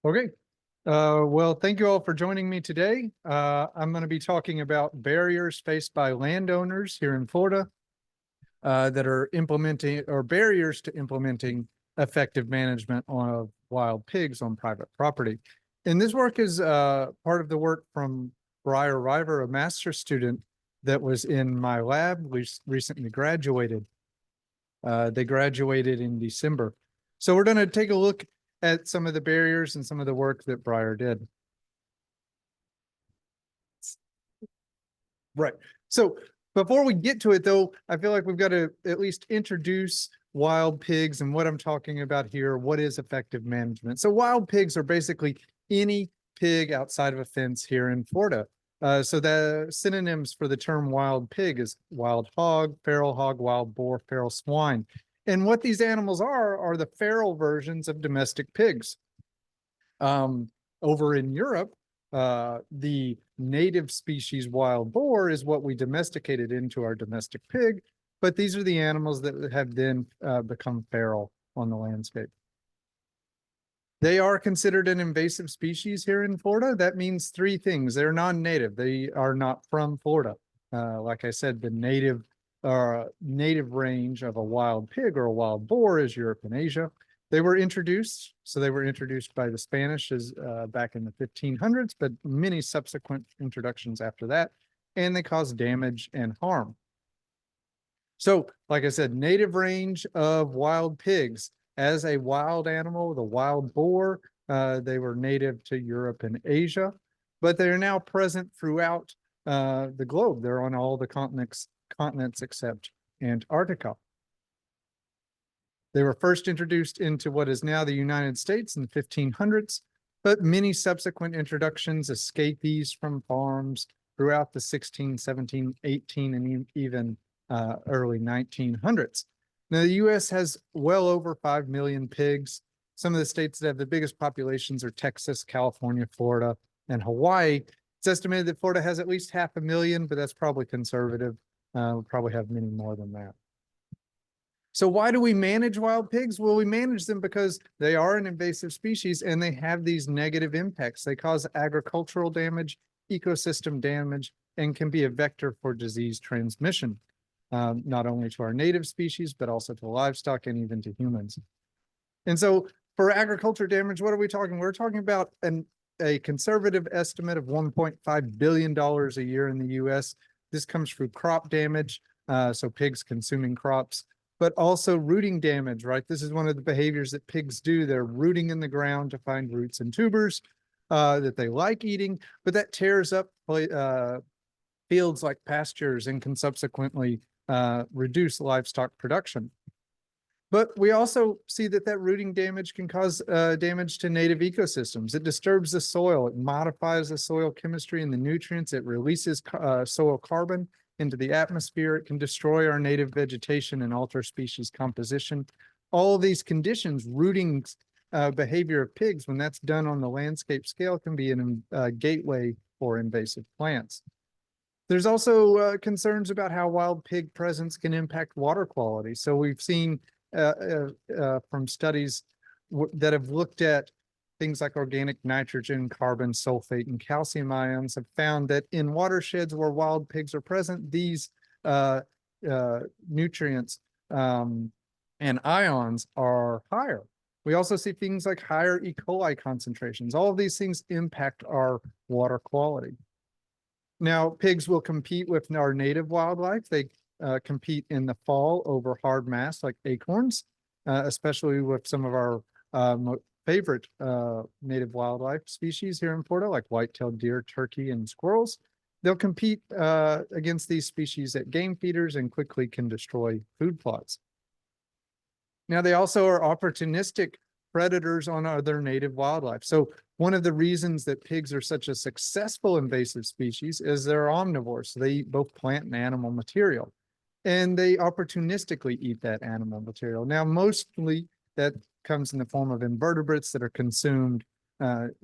Okay. Well, thank you all for joining me today. I'm going to be talking about barriers faced by landowners here in Florida that are implementing or barriers to implementing effective management of wild pigs on private property. And this work is part of the work from Briar River, a master's student that was in my lab. We recently graduated. They graduated in December. So we're going to take a look at some of the barriers and some of the work that Briar did. Right. So before we get to it, though, I feel like we've got to at least introduce wild pigs and what I'm talking about here. What is effective management? So wild pigs are basically any pig outside of a fence here in Florida. So the synonyms for the term wild pig is wild hog, wild boar, feral swine. And what these animals are the feral versions of domestic pigs. Over in Europe, the native species wild boar is what we domesticated into our domestic pig, but these are the animals that have then become feral on the landscape. They are considered an invasive species here in Florida. That means three things. They're non-native. They are not from Florida. Like I said, the native range of a wild pig or a wild boar is Europe and Asia. They were introduced, by the Spanish back in the 1500s, but many subsequent introductions after that, and they cause damage and harm. So, like I said, native range of wild pigs. As a wild animal, the wild boar, they were native to Europe and Asia, but they are now present throughout the globe. They're on all the continents except Antarctica. They were first introduced into what is now the United States in the 1500s, but many subsequent introductions, escapees from farms throughout the 16, 17, 18, and even early 1900s. Now, the U.S. has well over 5 million pigs. Some of the states that have the biggest populations are Texas, California, Florida, and Hawaii. It's estimated that Florida has at least 500,000, but that's probably conservative. We'll probably have many more than that. So why do we manage wild pigs? Well, we manage them because they are an invasive species and they have these negative impacts. They cause agricultural damage, ecosystem damage, and can be a vector for disease transmission. Not only to our native species, but also to livestock and even to humans. And so for agriculture damage, what are we talking? We're talking about a conservative estimate of $1.5 billion a year in the US. This comes through crop damage, so pigs consuming crops, but also rooting damage, right? This is one of the behaviors that pigs do. They're rooting in the ground to find roots and tubers that they like eating, but that tears up fields like pastures and can subsequently reduce livestock production. But we also see that rooting damage can cause damage to native ecosystems. It disturbs the soil. It modifies the soil chemistry and the nutrients. It releases soil carbon into the atmosphere. It can destroy our native vegetation and alter species composition. All of these conditions, rooting behavior of pigs, when that's done on the landscape scale, can be a gateway for invasive plants. There's also concerns about how wild pig presence can impact water quality. So we've seen from studies that have looked at things like organic nitrogen, carbon, sulfate, and calcium ions have found that in watersheds where wild pigs are present, these nutrients and ions are higher. We also see things like higher E. coli concentrations. All of these things impact our water quality. Now, pigs will compete with our native wildlife. They compete in the fall over hard mass like acorns, especially with some of our favorite native wildlife species here in Florida, like white-tailed deer, turkey, and squirrels. They'll compete against these species at game feeders and quickly can destroy food plots. Now, they also are opportunistic predators on other native wildlife. So one of the reasons that pigs are such a successful invasive species is they're omnivores. So they eat both plant and animal material, and they opportunistically eat that animal material. Now, mostly that comes in the form of invertebrates that are consumed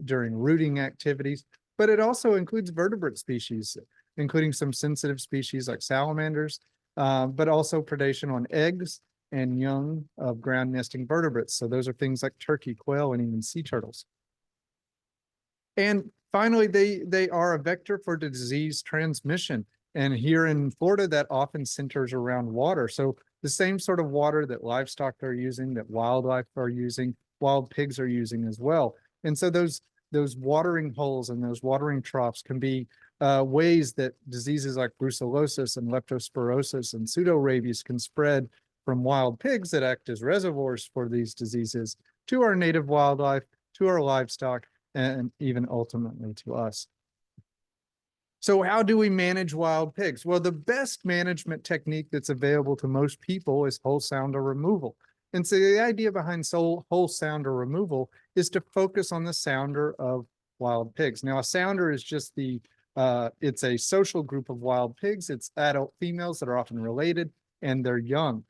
during rooting activities, but it also includes vertebrate species, including some sensitive species like salamanders, but also predation on eggs and young of ground nesting vertebrates. So those are things like turkey, quail, and even sea turtles. And finally, they are a vector for disease transmission. And here in Florida, that often centers around water. So the same sort of water that livestock are using, that wildlife are using, wild pigs are using as well. And so those watering holes and those watering troughs can be ways that diseases like brucellosis and leptospirosis and pseudorabies can spread from wild pigs that act as reservoirs for these diseases to our native wildlife, to our livestock, and even ultimately to us. So how do we manage wild pigs? Well, the best management technique that's available to most people is whole sounder removal. And so the idea behind whole sounder removal is to focus on the sounder of wild pigs. Now, a sounder is just it's a social group of wild pigs. It's adult females that are often related, and they're young.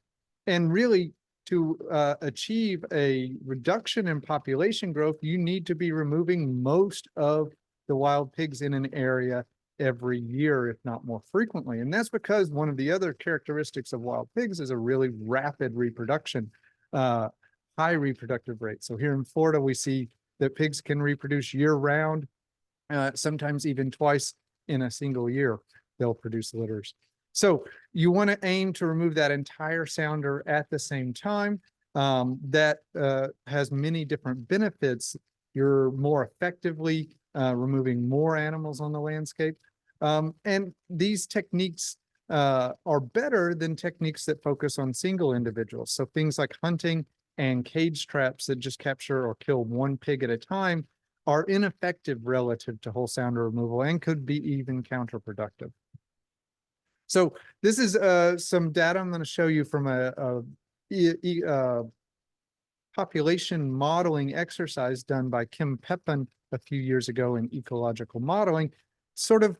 And really, to achieve a reduction in population growth, you need to be removing most of the wild pigs in an area every year, if not more frequently. And that's because one of the other characteristics of wild pigs is a really rapid reproduction, high reproductive rate. So here in Florida, we see that pigs can reproduce year round, sometimes even twice in a single year, they'll produce litters. So you want to aim to remove that entire sounder at the same time. That has many different benefits. You're more effectively removing more animals on the landscape. And these techniques are better than techniques that focus on single individuals. So things like hunting and cage traps that just capture or kill one pig at a time are ineffective relative to whole sounder removal and could be even counterproductive. So this is some data I'm going to show you from a population modeling exercise done by Kim Pepin a few years ago in ecological modeling, sort of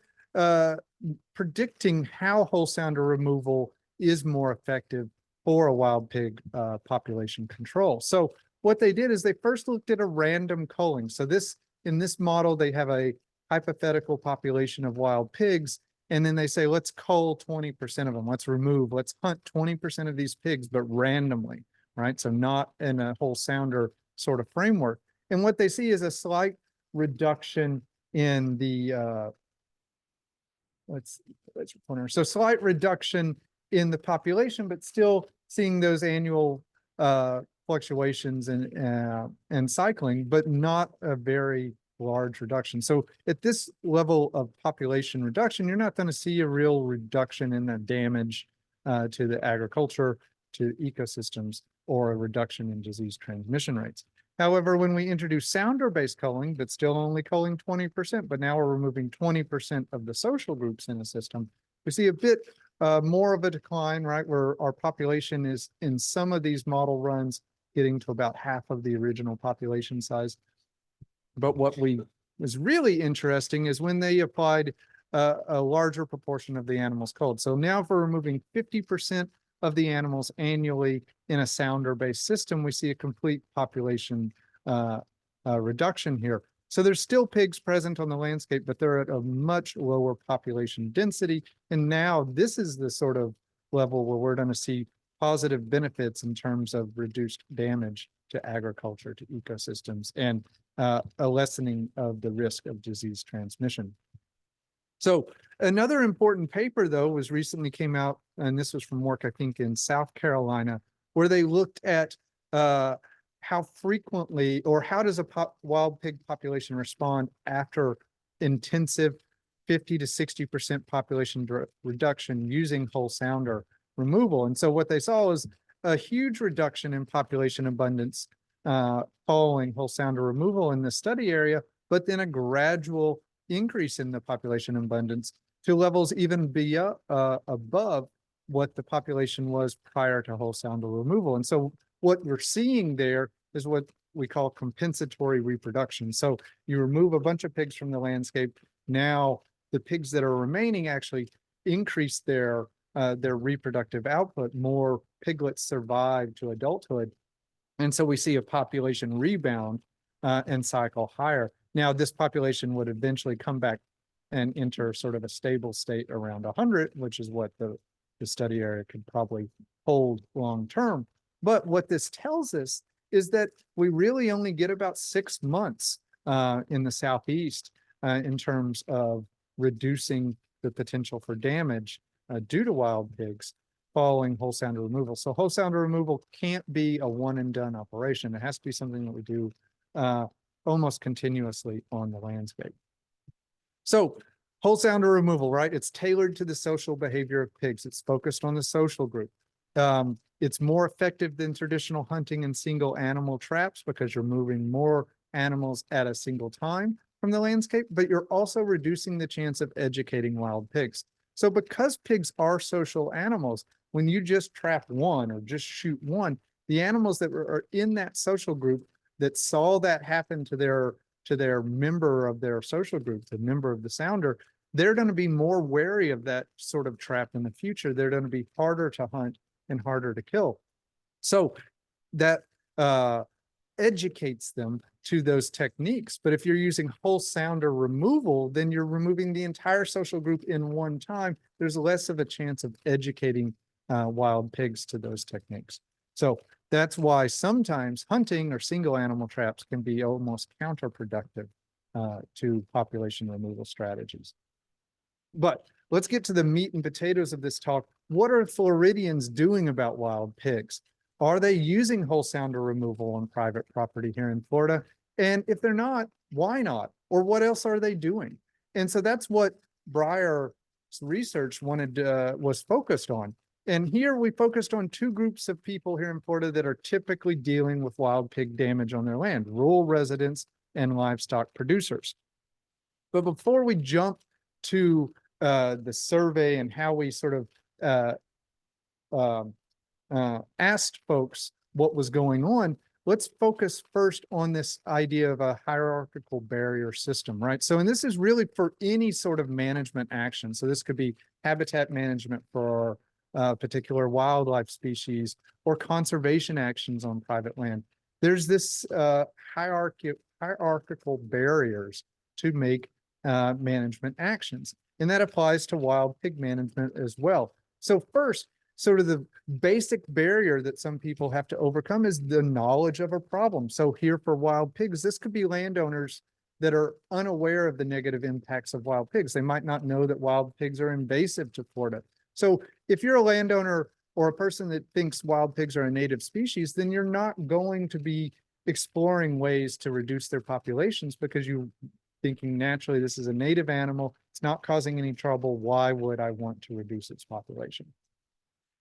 predicting how whole sounder removal is more effective for a wild pig population control. So what they did is they first looked at a random culling. So in this model, they have a hypothetical population of wild pigs, and then they say, let's cull 20% of them. Let's hunt 20% of these pigs, but randomly, right? So not in a whole sounder sort of framework. And what they see is a slight reduction in the, so slight reduction in the population, but still seeing those annual fluctuations and cycling, but not a very large reduction. So at this level of population reduction, you're not going to see a real reduction in the damage to the agriculture, to ecosystems, or a reduction in disease transmission rates. However, when we introduce sounder-based culling, but still only culling 20%, but now we're removing 20% of the social groups in the system, we see a bit more of a decline, right? Where our population is in some of these model runs getting to about half of the original population size. But what was really interesting is when they applied a larger proportion of the animals culled. So now if we're removing 50% of the animals annually in a sounder-based system, we see a complete population reduction here. So there's still pigs present on the landscape, but they're at a much lower population density. And now this is the sort of level where we're going to see positive benefits in terms of reduced damage to agriculture, to ecosystems, and a lessening of the risk of disease transmission. So another important paper, though, was recently came out, and this was from work, I think, in South Carolina, where they looked at how frequently or how does a wild pig population respond after intensive 50 to 60% population reduction using whole sounder removal. And so what they saw was a huge reduction in population abundance following whole sounder removal in the study area, but then a gradual increase in the population abundance to levels even above what the population was prior to whole sounder removal. And so what we're seeing there is what we call compensatory reproduction. So you remove a bunch of pigs from the landscape. Now the pigs that are remaining actually increase their reproductive output. More piglets survive to adulthood. And so we see a population rebound and cycle higher. Now, this population would eventually come back and enter sort of a stable state around 100, which is what the study area could probably hold long term. But what this tells us is that we really only get about 6 months in the southeast in terms of reducing the potential for damage due to wild pigs following whole sounder removal. So whole sounder removal can't be a one and done operation. It has to be something that we do almost continuously on the landscape. So whole sounder removal, right? It's tailored to the social behavior of pigs. It's focused on the social group. It's more effective than traditional hunting and single animal traps because you're moving more animals at a single time from the landscape, but you're also reducing the chance of educating wild pigs. So because pigs are social animals, when you just trap one or just shoot one, the animals that are in that social group that saw that happen to their member of their social group, the member of the sounder, they're going to be more wary of that sort of trap in the future. They're going to be harder to hunt and harder to kill. So that educates them to those techniques. But if you're using whole sounder removal, then you're removing the entire social group in one time. There's less of a chance of educating wild pigs to those techniques. So that's why sometimes hunting or single animal traps can be almost counterproductive to population removal strategies. But let's get to the meat and potatoes of this talk. What are Floridians doing about wild pigs? Are they using whole sounder removal on private property here in Florida? And if they're not, why not? Or what else are they doing? And so that's what Breyer's research was focused on. And here we focused on two groups of people here in Florida that are typically dealing with wild pig damage on their land: rural residents and livestock producers. But before we jump to the survey and how we sort of asked folks what was going on, let's focus first on this idea of a hierarchical barrier system, right? So, and this is really for any sort of management action. So this could be habitat management for particular wildlife species or conservation actions on private land. There's this hierarchical barriers to make management actions. And that applies to wild pig management as well. So first, sort of the basic barrier that some people have to overcome is the knowledge of a problem. So here for wild pigs, this could be landowners that are unaware of the negative impacts of wild pigs. They might not know that wild pigs are invasive to Florida. So if you're a landowner or a person that thinks wild pigs are a native species, then you're not going to be exploring ways to reduce their populations because you're thinking naturally this is a native animal, it's not causing any trouble, why would I want to reduce its population?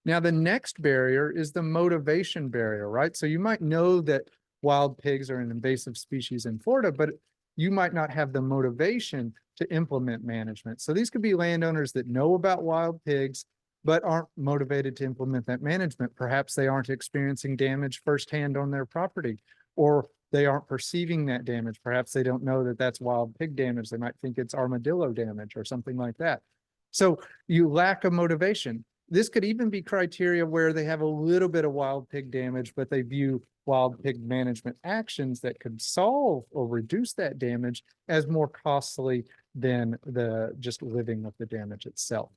Now, the next barrier is the motivation barrier, right? So you might know that wild pigs are an invasive species in Florida, but you might not have the motivation to implement management. So these could be landowners that know about wild pigs, but aren't motivated to implement that management. Perhaps they aren't experiencing damage firsthand on their property, or they aren't perceiving that damage. Perhaps they don't know that that's wild pig damage. They might think it's armadillo damage or something like that. So you lack a motivation. This could even be criteria where they have a little bit of wild pig damage, but they view wild pig management actions that could solve or reduce that damage as more costly than just living with the damage itself.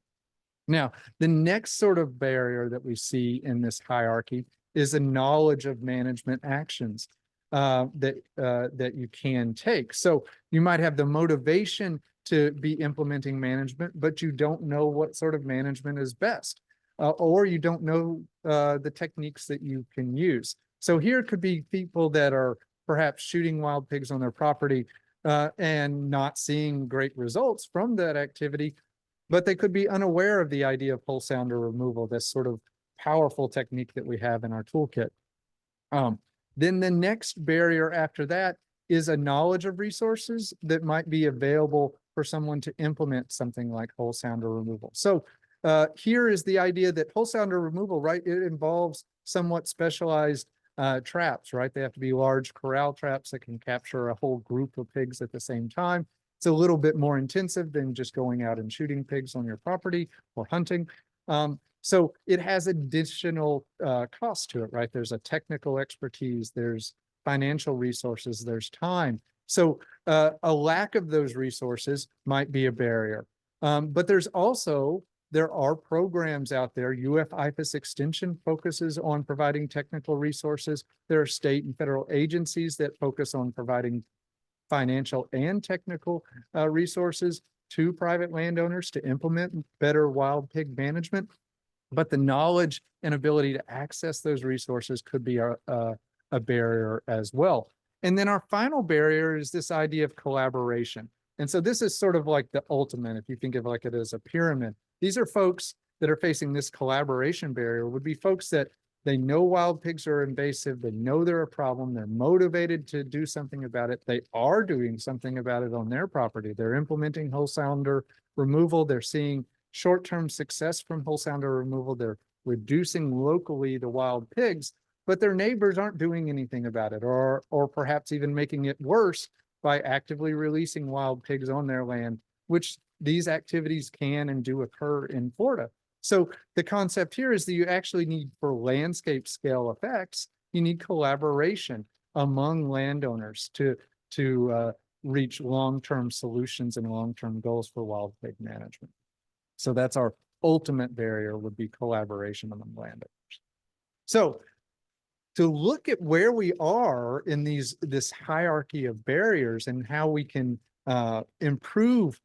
Now, the next sort of barrier that we see in this hierarchy is a knowledge of management actions that you can take. So you might have the motivation to be implementing management, but you don't know what sort of management is best, or you don't know the techniques that you can use. So here could be people that are perhaps shooting wild pigs on their property and not seeing great results from that activity, but they could be unaware of the idea of whole sounder removal, this sort of powerful technique that we have in our toolkit. Then the next barrier after that is a knowledge of resources that might be available for someone to implement something like whole sounder removal. So here is the idea that whole sounder removal, right? It involves somewhat specialized traps, right? They have to be large corral traps that can capture a whole group of pigs at the same time. It's a little bit more intensive than just going out and shooting pigs on your property or hunting. So it has additional costs to it, right? There's a technical expertise, there's financial resources, there's time. So a lack of those resources might be a barrier. But there are programs out there. UF-IFAS Extension focuses on providing technical resources. There are state and federal agencies that focus on providing financial and technical resources to private landowners to implement better wild pig management. But the knowledge and ability to access those resources could be a barrier as well. And then our final barrier is this idea of collaboration. And so this is sort of like the ultimate, if you think of like it as a pyramid. These are folks that are facing this collaboration barrier, would be folks that they know wild pigs are invasive, they know they're a problem, they're motivated to do something about it, they are doing something about it on their property, they're implementing whole sounder removal, they're seeing short-term success from whole sounder removal, they're reducing locally the wild pigs, but their neighbors aren't doing anything about it, or perhaps even making it worse by actively releasing wild pigs on their land, which these activities can and do occur in Florida. So the concept here is that you actually need, for landscape scale effects, you need collaboration among landowners to reach long-term solutions and long-term goals for wild pig management. So that's our ultimate barrier, would be collaboration among landowners. So to look at where we are in this hierarchy of barriers and how we can improve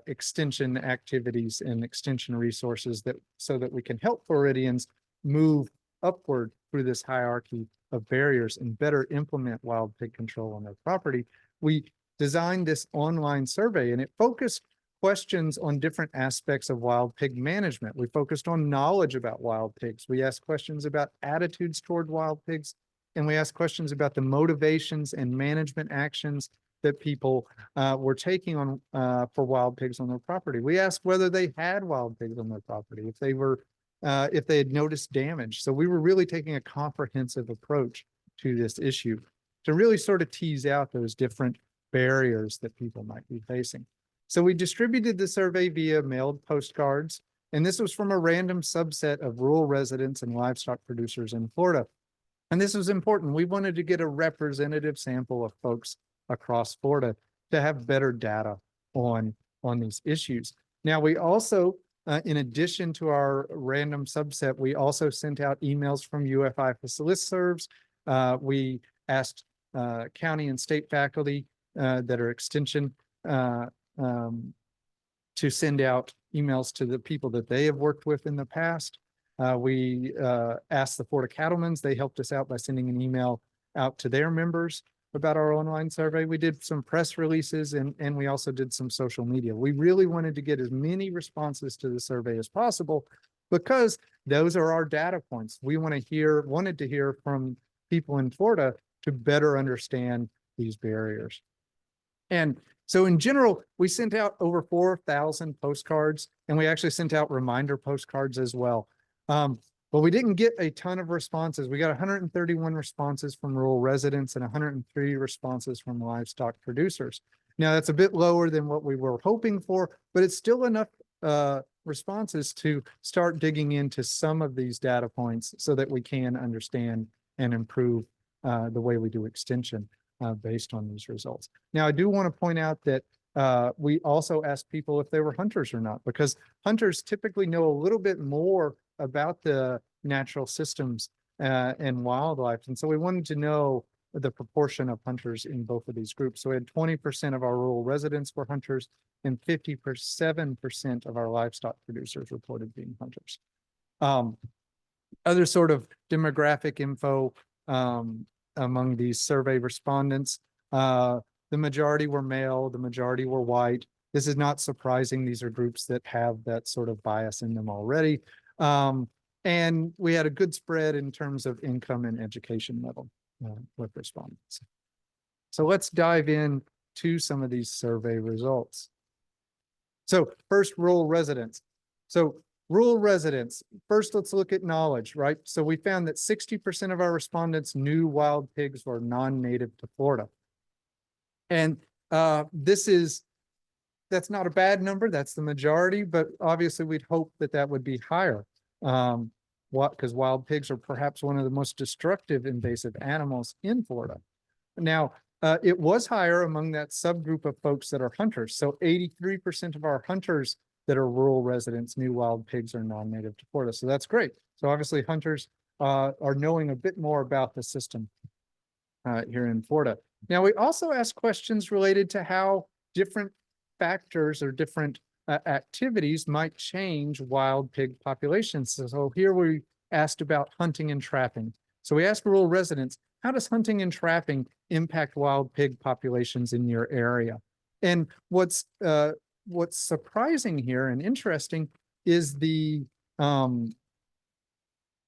extension activities and extension resources so that we can help Floridians move upward through this hierarchy of barriers and better implement wild pig control on their property, we designed this online survey, and it focused questions on different aspects of wild pig management. We focused on knowledge about wild pigs. We asked questions about attitudes toward wild pigs, and we asked questions about the motivations and management actions that people were taking on for wild pigs on their property. We asked whether they had wild pigs on their property, if they had noticed damage. So we were really taking a comprehensive approach to this issue to really sort of tease out those different barriers that people might be facing. So we distributed the survey via mailed postcards, and this was from a random subset of rural residents and livestock producers in Florida. And this was important. We wanted to get a representative sample of folks across Florida to have better data on these issues. Now, we also, in addition to our random subset, we also sent out emails from UFI listservs. We asked county and state faculty that are extension to send out emails to the people that they have worked with in the past. We asked the Florida Cattlemen's. They helped us out by sending an email out to their members about our online survey. We did some press releases, and we also did some social media. We really wanted to get as many responses to the survey as possible, because those are our data points. We wanted to hear from people in Florida to better understand these barriers. And so in general, we sent out over 4,000 postcards, and we actually sent out reminder postcards as well. But we didn't get a ton of responses. We got 131 responses from rural residents and 103 responses from livestock producers. Now, that's a bit lower than what we were hoping for, but it's still enough responses to start digging into some of these data points so that we can understand and improve the way we do extension based on these results. Now, I do want to point out that we also asked people if they were hunters or not, because hunters typically know a little bit more about the natural systems and wildlife. And so we wanted to know the proportion of hunters in both of these groups. So we had 20% of our rural residents were hunters, and 57% of our livestock producers reported being hunters. Other sort of demographic info among these survey respondents, the majority were male, the majority were white. This is not surprising. These are groups that have that sort of bias in them already. And we had a good spread in terms of income and education level with respondents. So let's dive in to some of these survey results. So first, rural residents. So rural residents, first let's look at knowledge, right? So we found that 60% of our respondents knew wild pigs were non-native to Florida. And that's not a bad number, that's the majority, but obviously we'd hope that that would be higher. Because wild pigs are perhaps one of the most destructive invasive animals in Florida. Now, it was higher among that subgroup of folks that are hunters. So 83% of our hunters that are rural residents knew wild pigs are non-native to Florida. So that's great. So obviously hunters are knowing a bit more about the system here in Florida. Now, we also asked questions related to how different factors or different activities might change wild pig populations. So here we asked about hunting and trapping. So we asked rural residents, how does hunting and trapping impact wild pig populations in your area? And what's surprising here and interesting is the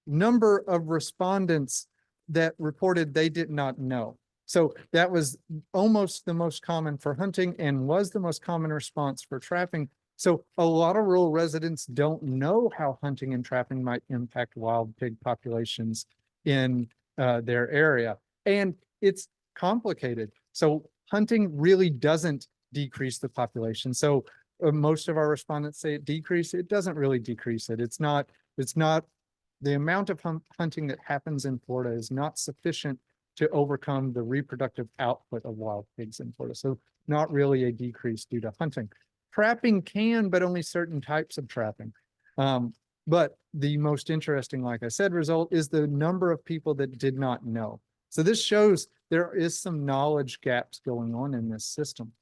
number of respondents that reported they did not know. So that was almost the most common for hunting and was the most common response for trapping. So a lot of rural residents don't know how hunting and trapping might impact wild pig populations in their area. And it's complicated. So hunting really doesn't decrease the population. So most of our respondents say it decreases. It doesn't really decrease it. It's not the amount of hunting that happens in Florida is not sufficient to overcome the reproductive output of wild pigs in Florida. So not really a decrease due to hunting. Trapping can, but only certain types of trapping. But the most interesting, like I said, result is the number of people that did not know. So this shows there is some knowledge gaps going on in this system.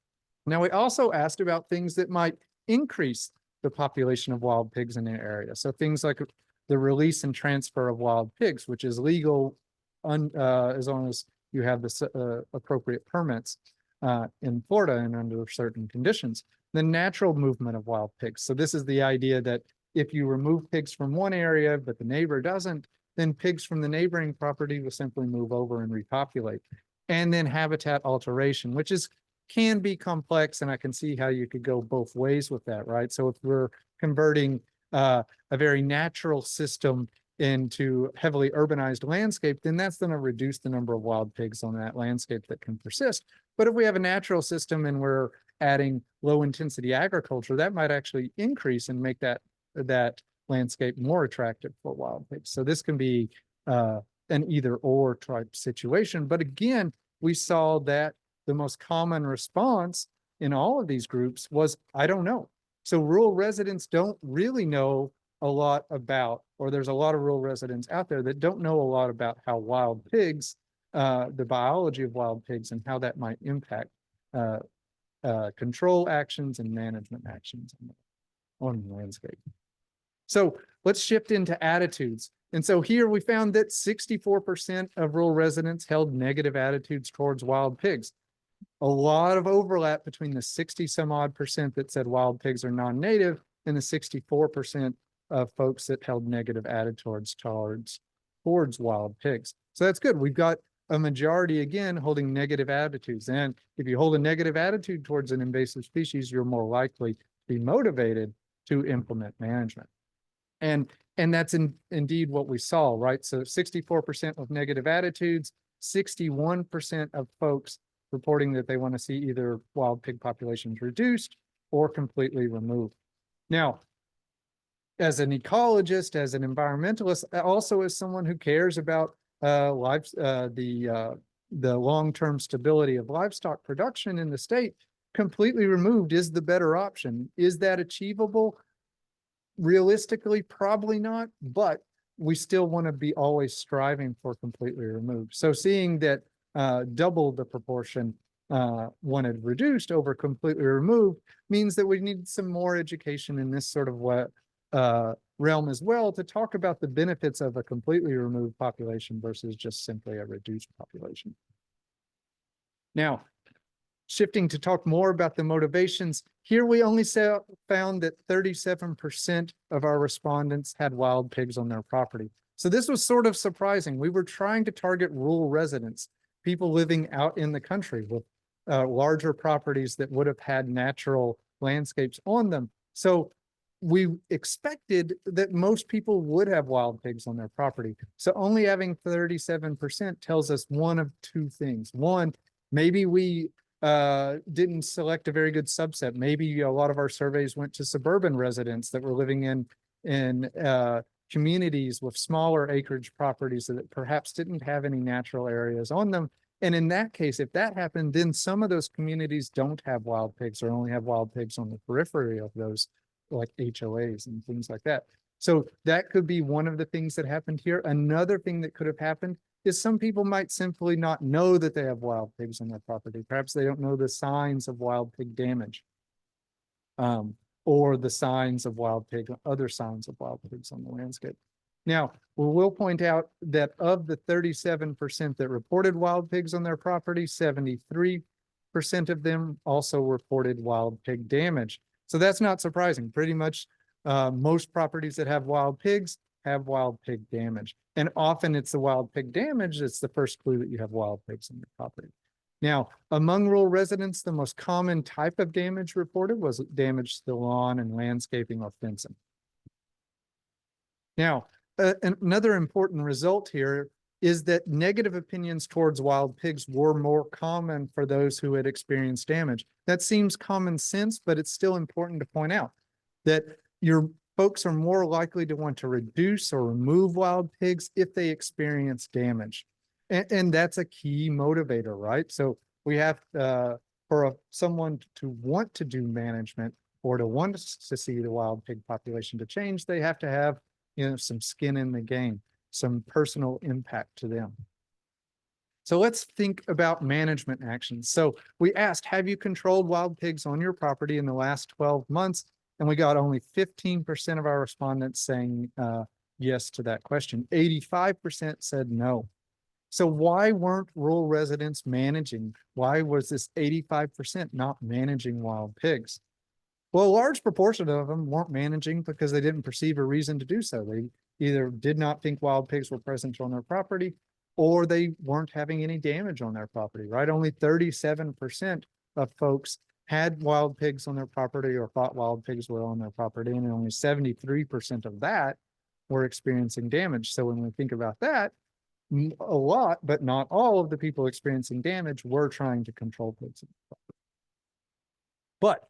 Now, we also asked about things that might increase the population of wild pigs in an area. So things like the release and transfer of wild pigs, which is legal as long as you have the appropriate permits in Florida and under certain conditions. The natural movement of wild pigs. So this is the idea that if you remove pigs from one area, but the neighbor doesn't, then pigs from the neighboring property will simply move over and repopulate. And then habitat alteration, which can be complex, and I can see how you could go both ways with that, right? So if we're converting a very natural system into heavily urbanized landscape, then that's going to reduce the number of wild pigs on that landscape that can persist. But if we have a natural system and we're adding low intensity agriculture, that might actually increase and make that landscape more attractive for wild pigs. So this can be an either or type situation. But again, we saw that the most common response in all of these groups was, I don't know. So rural residents don't really know a lot about, or there's a lot of rural residents out there that don't know a lot about how wild pigs, the biology of wild pigs and how that might impact control actions and management actions on the landscape. So let's shift into attitudes. And so here we found that 64% of rural residents held negative attitudes towards wild pigs. A lot of overlap between the 60 some odd percent that said wild pigs are non-native and the 64% of folks that held negative attitudes towards wild pigs. So that's good. We've got a majority, again, holding negative attitudes. And if you hold a negative attitude towards an invasive species, you're more likely to be motivated to implement management. And that's indeed what we saw, right? So 64% of negative attitudes, 61% of folks reporting that they want to see either wild pig populations reduced or completely removed. Now, as an ecologist, as an environmentalist, also as someone who cares about the long-term stability of livestock production in the state, completely removed is the better option. Is that achievable? Realistically, probably not, but we still want to be always striving for completely removed. So seeing that double the proportion wanted reduced over completely removed means that we need some more education in this sort of realm as well to talk about the benefits of a completely removed population versus just simply a reduced population. Now, shifting to talk more about the motivations, here we only found that 37% of our respondents had wild pigs on their property. So this was sort of surprising. We were trying to target rural residents, people living out in the country with larger properties that would have had natural landscapes on them. So we expected that most people would have wild pigs on their property. So only having 37% tells us one of two things. One, maybe we didn't select a very good subset. Maybe a lot of our surveys went to suburban residents that were living in communities with smaller acreage properties that perhaps didn't have any natural areas on them. And in that case, if that happened, then some of those communities don't have wild pigs or only have wild pigs on the periphery of those, like HOAs and things like that. So that could be one of the things that happened here. Another thing that could have happened is some people might simply not know that they have wild pigs on their property. Perhaps they don't know the signs of wild pig damage. Or the signs of wild pig, other signs of wild pigs on the landscape. Now, we will point out that of the 37% that reported wild pigs on their property, 73% of them also reported wild pig damage. So that's not surprising. Pretty much most properties that have wild pigs have wild pig damage. And often it's the wild pig damage that's the first clue that you have wild pigs on your property. Now, among rural residents, the most common type of damage reported was damage to the lawn and landscaping or fencing. Now, another important result here is that negative opinions towards wild pigs were more common for those who had experienced damage. That seems common sense, but it's still important to point out that your folks are more likely to want to reduce or remove wild pigs if they experience damage. And that's a key motivator, right? So we have for someone to want to do management or to want to see the wild pig population to change, they have to have, some skin in the game, some personal impact to them. So let's think about management actions. So we asked, have you controlled wild pigs on your property in the last 12 months? And we got only 15% of our respondents saying yes to that question. 85% said no. So why weren't rural residents managing? Why was this 85% not managing wild pigs? Well, a large proportion of them weren't managing because they didn't perceive a reason to do so. They either did not think wild pigs were present on their property, or they weren't having any damage on their property, right? Only 37% of folks had wild pigs on their property or thought wild pigs were on their property, and only 73% of that were experiencing damage. So when we think about that, a lot, but not all of the people experiencing damage were trying to control pigs. But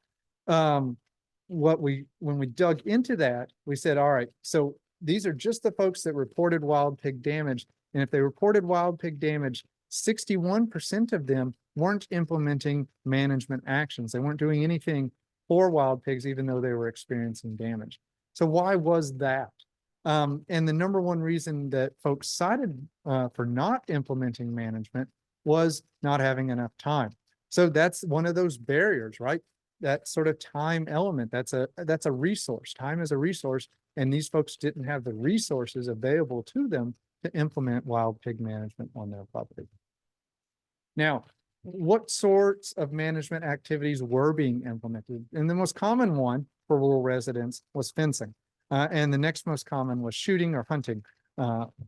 when we dug into that, we said, all right, so these are just the folks that reported wild pig damage. And if they reported wild pig damage, 61% of them weren't implementing management actions. They weren't doing anything for wild pigs, even though they were experiencing damage. So why was that? And the number one reason that folks cited for not implementing management was not having enough time. So that's one of those barriers, right? That sort of time element, that's a resource. Time is a resource, and these folks didn't have the resources available to them to implement wild pig management on their property. Now, what sorts of management activities were being implemented? And the most common one for rural residents was fencing. And the next most common was shooting or hunting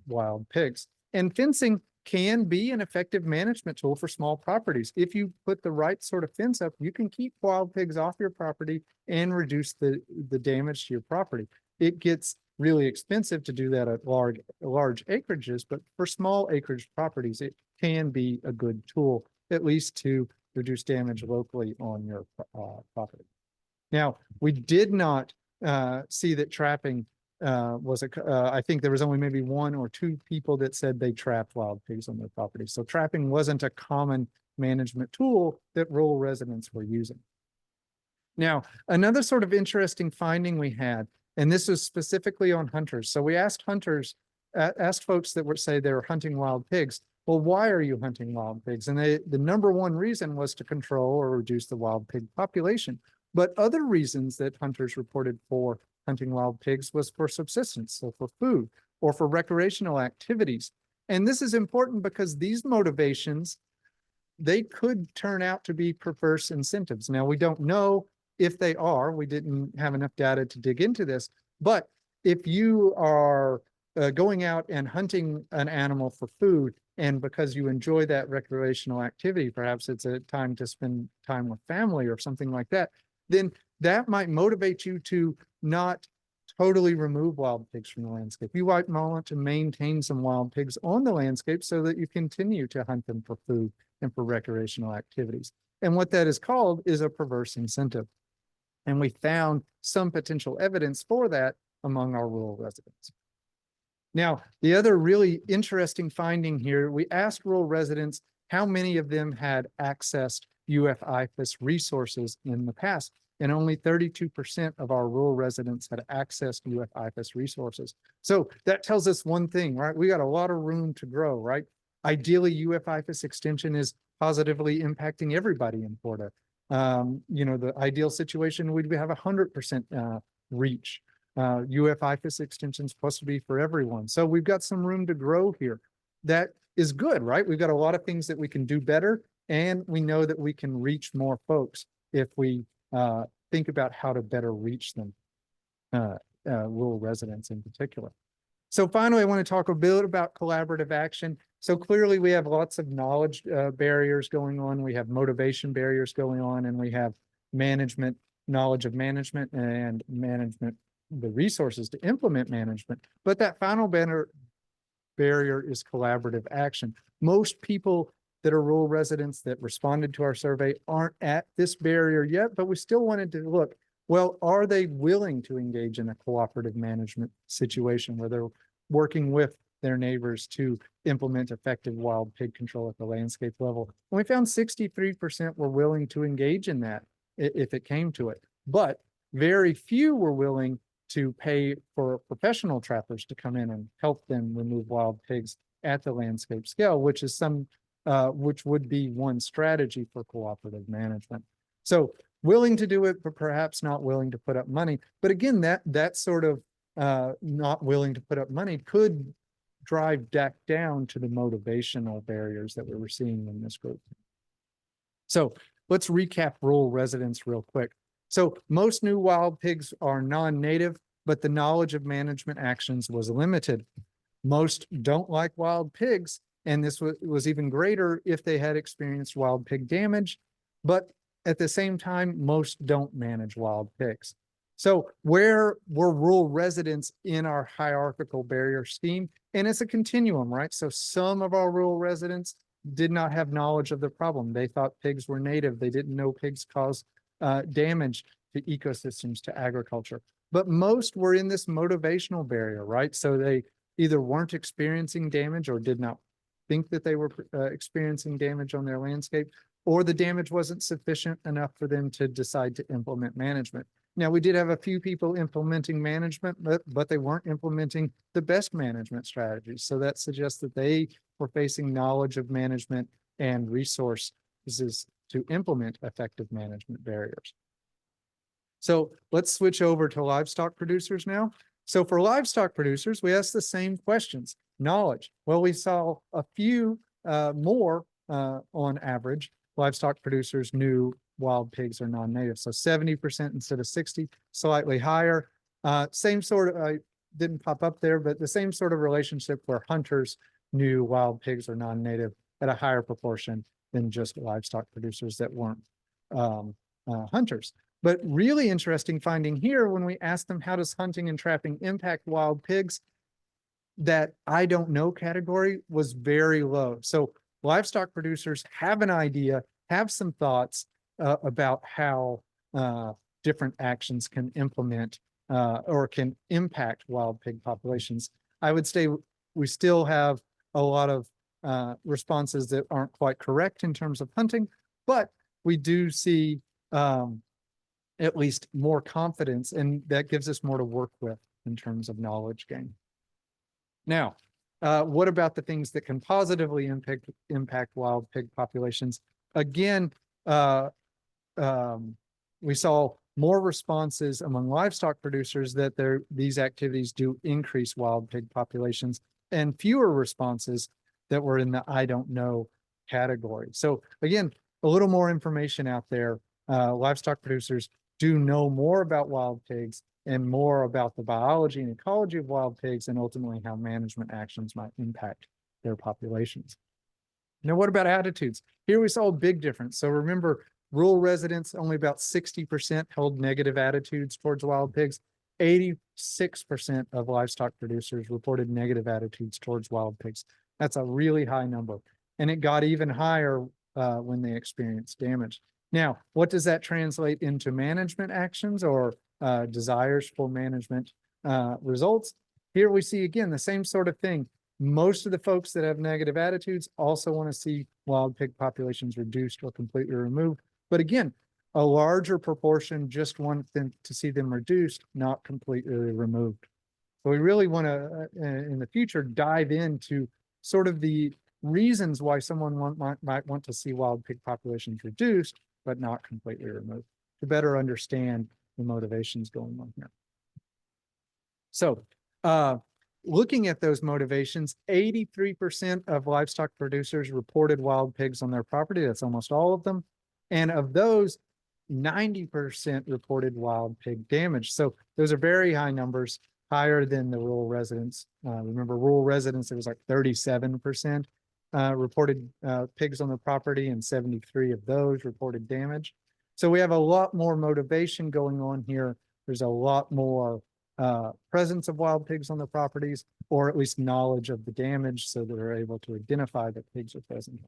wild pigs. And fencing can be an effective management tool for small properties. If you put the right sort of fence up, you can keep wild pigs off your property and reduce the damage to your property. It gets really expensive to do that at large acreages, but for small acreage properties, it can be a good tool, at least to reduce damage locally on your property. Now, we did not see that trapping was I think there was only maybe 1 or 2 people that said they trapped wild pigs on their property. So trapping wasn't a common management tool that rural residents were using. Now, another sort of interesting finding we had, and this was specifically on hunters. So we asked hunters, asked folks that would say they were hunting wild pigs, well, why are you hunting wild pigs? And the number one reason was to control or reduce the wild pig population. But other reasons that hunters reported for hunting wild pigs was for subsistence, so for food or for recreational activities. And this is important because these motivations, they could turn out to be perverse incentives. Now, we don't know if they are. We didn't have enough data to dig into this. But if you are going out and hunting an animal for food, and because you enjoy that recreational activity, perhaps it's a time to spend time with family or something like that, then that might motivate you to not totally remove wild pigs from the landscape. You might want to maintain some wild pigs on the landscape so that you continue to hunt them for food and for recreational activities. And what that is called is a perverse incentive. And we found some potential evidence for that among our rural residents. Now, the other really interesting finding here, we asked rural residents how many of them had accessed UF-IFAS resources in the past, and only 32% of our rural residents had accessed UF-IFAS resources. So that tells us one thing, right? We got a lot of room to grow, right? Ideally, UF-IFAS extension is positively impacting everybody in Florida. The ideal situation would have 100% reach. UF-IFAS extension is supposed to be for everyone. So we've got some room to grow here. That is good, right? We've got a lot of things that we can do better, and we know that we can reach more folks if we think about how to better reach them, rural residents in particular. So finally, I want to talk a bit about collaborative action. So clearly we have lots of knowledge barriers going on. We have motivation barriers going on, and we have knowledge of management and management, the resources to implement management. But that final barrier is collaborative action. Most people that are rural residents that responded to our survey aren't at this barrier yet, but we still wanted to look, well, are they willing to engage in a cooperative management situation where they're working with their neighbors to implement effective wild pig control at the landscape level? And we found 63% were willing to engage in that if it came to it, but very few were willing to pay for professional trappers to come in and help them remove wild pigs at the landscape scale, which is which would be one strategy for cooperative management. So willing to do it, but perhaps not willing to put up money. But again, that sort of not willing to put up money could drive back down to the motivational barriers that we were seeing in this group. So let's recap rural residents real quick. So most new wild pigs are non-native, but the knowledge of management actions was limited. Most don't like wild pigs, and this was even greater if they had experienced wild pig damage, but at the same time, most don't manage wild pigs. So where were rural residents in our hierarchical barrier scheme? And it's a continuum, right? So some of our rural residents did not have knowledge of the problem. They thought pigs were native. They didn't know pigs cause damage to ecosystems, to agriculture. But most were in this motivational barrier, right? So they either weren't experiencing damage or did not think that they were experiencing damage on their landscape, or the damage wasn't sufficient enough for them to decide to implement management. Now, we did have a few people implementing management, but they weren't implementing the best management strategies. So that suggests that they were facing knowledge of management and resources to implement effective management barriers. So let's switch over to livestock producers now. So for livestock producers, we asked the same questions. Knowledge. Well, we saw a few more on average. Livestock producers knew wild pigs are non-native. So 70% instead of 60, slightly higher. Same sort of, I didn't pop up there, but the same sort of relationship where hunters knew wild pigs are non-native at a higher proportion than just livestock producers that weren't hunters. But really interesting finding here when we asked them, how does hunting and trapping impact wild pigs? That I don't know category was very low. So livestock producers have an idea, have some thoughts about how different actions can implement or can impact wild pig populations. I would say we still have a lot of responses that aren't quite correct in terms of hunting, but we do see at least more confidence, and that gives us more to work with in terms of knowledge gain. Now, what about the things that can positively impact wild pig populations? Again, we saw more responses among livestock producers that these activities do increase wild pig populations, and fewer responses that were in the I don't know category. So again, a little more information out there. Livestock producers do know more about wild pigs and more about the biology and ecology of wild pigs, and ultimately how management actions might impact their populations. Now, what about attitudes? Here we saw a big difference. So remember, rural residents, only about 60% held negative attitudes towards wild pigs. 86% of livestock producers reported negative attitudes towards wild pigs. That's a really high number. And it got even higher when they experienced damage. Now, what does that translate into management actions or desires for management results? Here we see, again, the same sort of thing. Most of the folks that have negative attitudes also want to see wild pig populations reduced or completely removed. But again, a larger proportion just want them to see them reduced, not completely removed. So we really want to, in the future, dive into sort of the reasons why someone might want to see wild pig populations reduced, but not completely removed, to better understand the motivations going on here. So looking at those motivations, 83% of livestock producers reported wild pigs on their property. That's almost all of them. And of those, 90% reported wild pig damage. So those are very high numbers, higher than the rural residents. Remember, rural residents, it was like 37% reported pigs on their property, and 73 of those reported damage. So we have a lot more motivation going on here. There's a lot more presence of wild pigs on the properties, or at least knowledge of the damage, so that they're able to identify that pigs are present.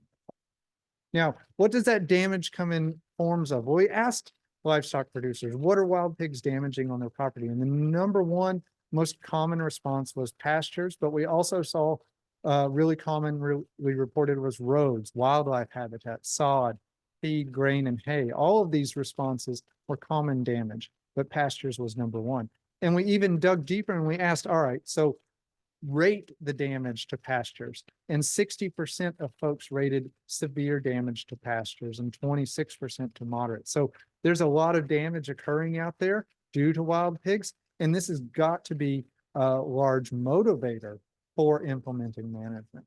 Now, what does that damage come in forms of? Well, we asked livestock producers, what are wild pigs damaging on their property? And the number one most common response was pastures, but we also saw really commonly reported was roads, wildlife habitat, sod, feed, grain, and hay. All of these responses were common damage, but pastures was number one. And we even dug deeper and we asked, all right, so rate the damage to pastures. And 60% of folks rated severe damage to pastures and 26% to moderate. So there's a lot of damage occurring out there due to wild pigs. And this has got to be a large motivator for implementing management.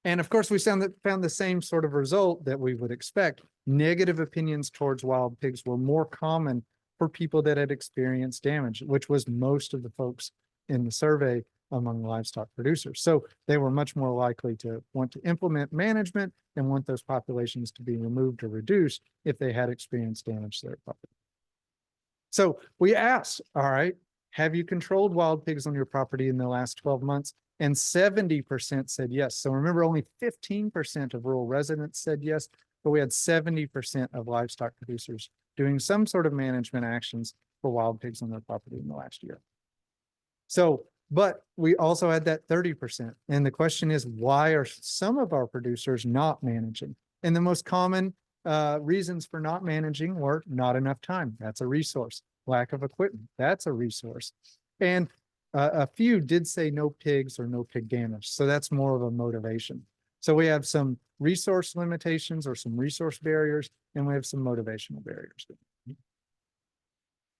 And of course, we found the same sort of result that we would expect. Negative opinions towards wild pigs were more common for people that had experienced damage, which was most of the folks in the survey among livestock producers. So they were much more likely to want to implement management and want those populations to be removed or reduced if they had experienced damage to their property. So we asked, all right, have you controlled wild pigs on your property in the last 12 months? And 70% said yes. So remember, only 15% of rural residents said yes, but we had 70% of livestock producers doing some sort of management actions for wild pigs on their property in the last year. So, but we also had that 30%. And the question is, why are some of our producers not managing? And the most common reasons for not managing were not enough time. That's a resource. Lack of equipment. That's a resource. And a few did say no pigs or no pig damage. So that's more of a motivation. So we have some resource limitations or some resource barriers, and we have some motivational barriers.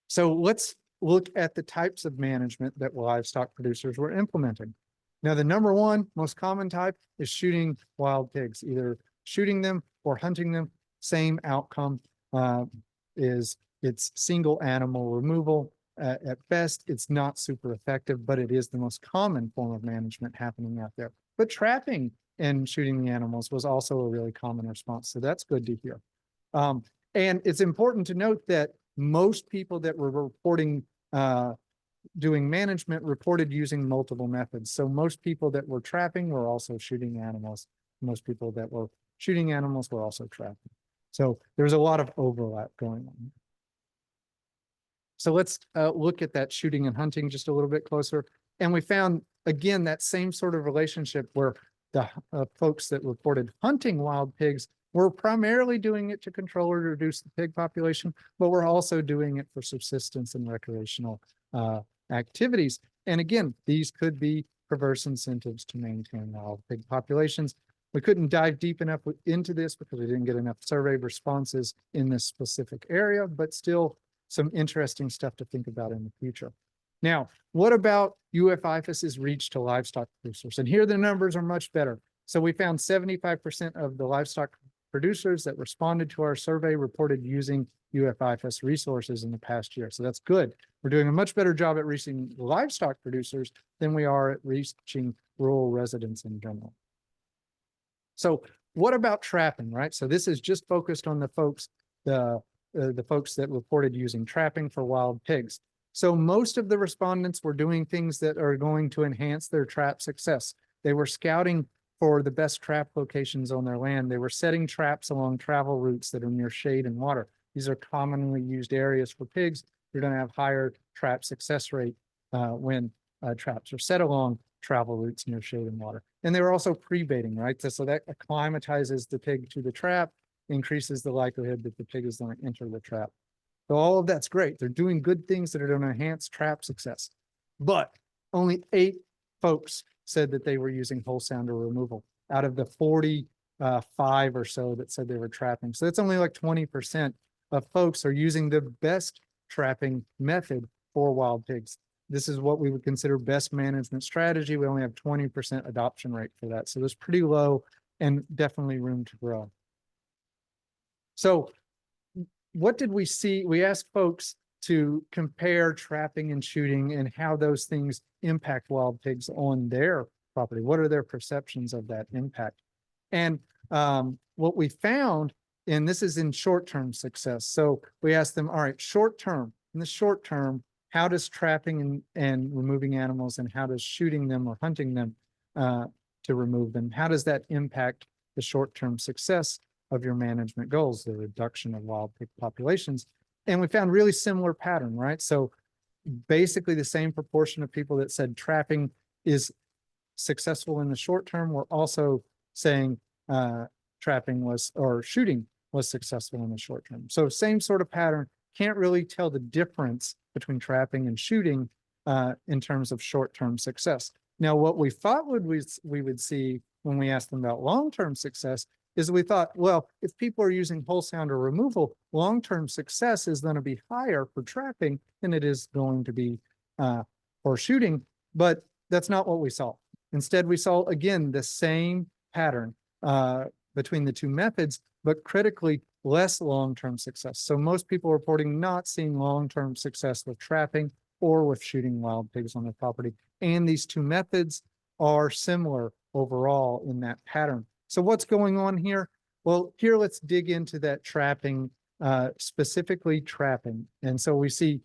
So let's look at the types of management that livestock producers were implementing. Now, the number one most common type is shooting wild pigs, either shooting them or hunting them. Same outcome it's single animal removal. At best, it's not super effective, but it is the most common form of management happening out there. But trapping and shooting the animals was also a really common response. So that's good to hear. And it's important to note that most people that were reporting doing management reported using multiple methods. So most people that were trapping were also shooting animals. Most people that were shooting animals were also trapping. So there's a lot of overlap going on. So let's look at that shooting and hunting just a little bit closer. And we found, again, that same sort of relationship where the folks that reported hunting wild pigs were primarily doing it to control or reduce the pig population, but we're also doing it for subsistence and recreational activities. And again, these could be perverse incentives to maintain wild pig populations. We couldn't dive deep enough into this because we didn't get enough survey responses in this specific area, but still some interesting stuff to think about in the future. Now, what about UF-IFAS's reach to livestock producers? And here the numbers are much better. So we found 75% of the livestock producers that responded to our survey reported using UF-IFAS resources in the past year. So that's good. We're doing a much better job at reaching livestock producers than we are at reaching rural residents in general. So what about trapping, right? So this is just focused on the folks that reported using trapping for wild pigs. So most of the respondents were doing things that are going to enhance their trap success. They were scouting for the best trap locations on their land. They were setting traps along travel routes that are near shade and water. These are commonly used areas for pigs. You're going to have higher trap success rate when traps are set along travel routes near shade and water. And they were also pre-baiting, right? So that acclimatizes the pig to the trap, increases the likelihood that the pig is going to enter the trap. So all of that's great. They're doing good things that are going to enhance trap success. But only 8 folks said that they were using whole sounder removal. out of the 45 or so that said they were trapping. So that's only like 20% of folks are using the best trapping method for wild pigs. This is what we would consider best management strategy. We only have 20% adoption rate for that. So there's pretty low and definitely room to grow. So what did we see? We asked folks to compare trapping and shooting and how those things impact wild pigs on their property. What are their perceptions of that impact? And what we found, and this is in short-term success. So we asked them, all right, short-term, in the short term, how does trapping and removing animals and how does shooting them or hunting them to remove them, how does that impact the short-term success of your management goals, the reduction of wild pig populations? And we found really similar pattern, right? So basically the same proportion of people that said trapping is successful in the short term were also saying trapping was, or shooting was successful in the short term. So same sort of pattern, can't really tell the difference between trapping and shooting in terms of short-term success. Now, what we thought we would see when we asked them about long-term success is we thought, well, if people are using whole sounder removal, long-term success is going to be higher for trapping than it is going to be for shooting, but that's not what we saw. Instead, we saw, again, the same pattern between the two methods, but critically less long-term success. So most people reporting not seeing long-term success with trapping or with shooting wild pigs on their property. And these two methods are similar overall in that pattern. So what's going on here? Well, here let's dig into that trapping, specifically trapping. And so we see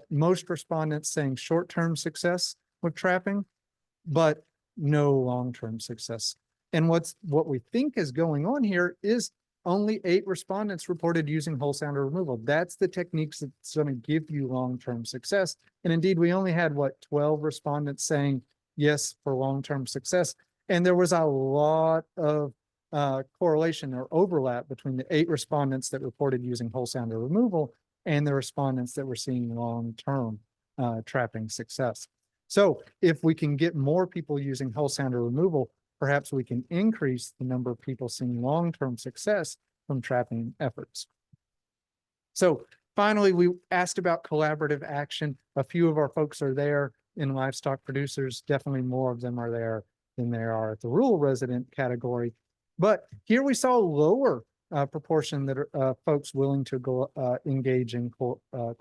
most respondents saying short-term success with trapping, but no long-term success. And what we think is going on here is only 8 respondents reported using whole sounder removal. That's the techniques that's going to give you long-term success. And indeed, we only had, 12 respondents saying yes for long-term success. And there was a lot of correlation or overlap between the 8 respondents that reported using whole sounder removal and the respondents that were seeing long-term trapping success. So if we can get more people using whole sounder removal, perhaps we can increase the number of people seeing long-term success from trapping efforts. So finally, we asked about collaborative action. A few of our folks are there in livestock producers. Definitely more of them are there than there are at the rural resident category. But here we saw a lower proportion that are folks willing to go engage in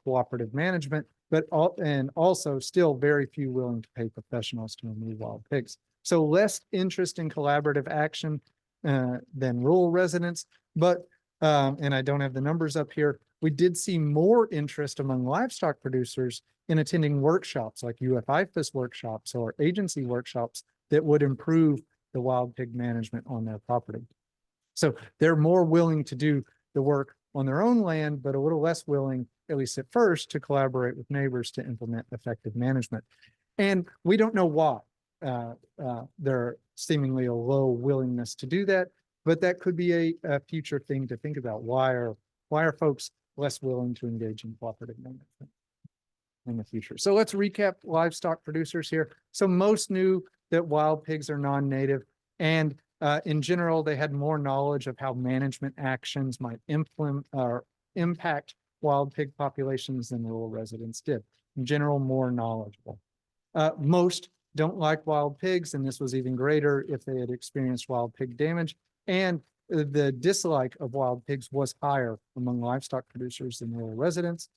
cooperative management, but also still very few willing to pay professionals to remove wild pigs. So less interest in collaborative action than rural residents, but, and I don't have the numbers up here, we did see more interest among livestock producers in attending workshops like UFIFAS workshops or agency workshops that would improve the wild pig management on their property. So they're more willing to do the work on their own land, but a little less willing, at least at first, to collaborate with neighbors to implement effective management. And we don't know why. There seemingly a low willingness to do that, but that could be a future thing to think about. Why are folks less willing to engage in cooperative management in the future? So let's recap livestock producers here. So most knew that wild pigs are non-native, and in general, they had more knowledge of how management actions might implement or impact wild pig populations than rural residents did. In general, more knowledgeable. Most don't like wild pigs, and this was even greater if they had experienced wild pig damage. And the dislike of wild pigs was higher among livestock producers than rural residents.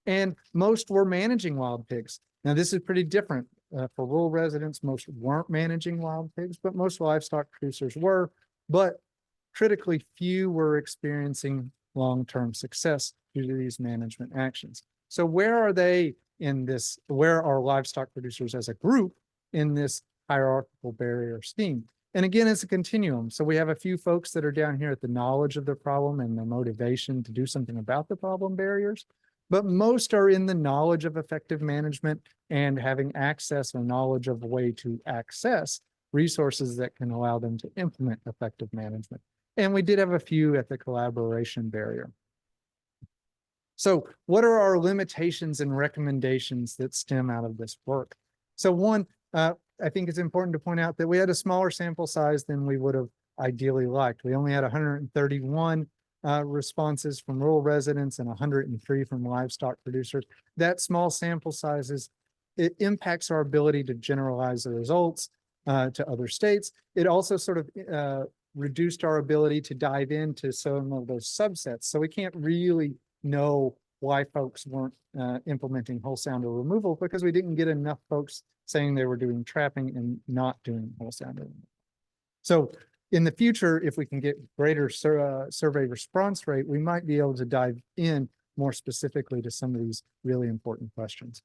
And most were managing wild pigs. Now, this is pretty different. For rural residents, most weren't managing wild pigs, but most livestock producers were. But critically, few were experiencing long-term success due to these management actions. So where are they in this? Where are livestock producers as a group in this hierarchical barrier scheme? And again, it's a continuum. So we have a few folks that are down here at the knowledge of the problem and the motivation to do something about the problem barriers, but most are in the knowledge of effective management and having access or knowledge of a way to access resources that can allow them to implement effective management. And we did have a few at the collaboration barrier. So what are our limitations and recommendations that stem out of this work? So one, I think it's important to point out that we had a smaller sample size than we would have ideally liked. We only had 131 responses from rural residents and 103 from livestock producers. That small sample sizes, it impacts our ability to generalize the results to other states. It also sort of reduced our ability to dive into some of those subsets. So we can't really know why folks weren't implementing whole sounder removal, because we didn't get enough folks saying they were doing trapping and not doing whole sounder removal. So in the future, if we can get greater survey response rate, we might be able to dive in more specifically to some of these really important questions.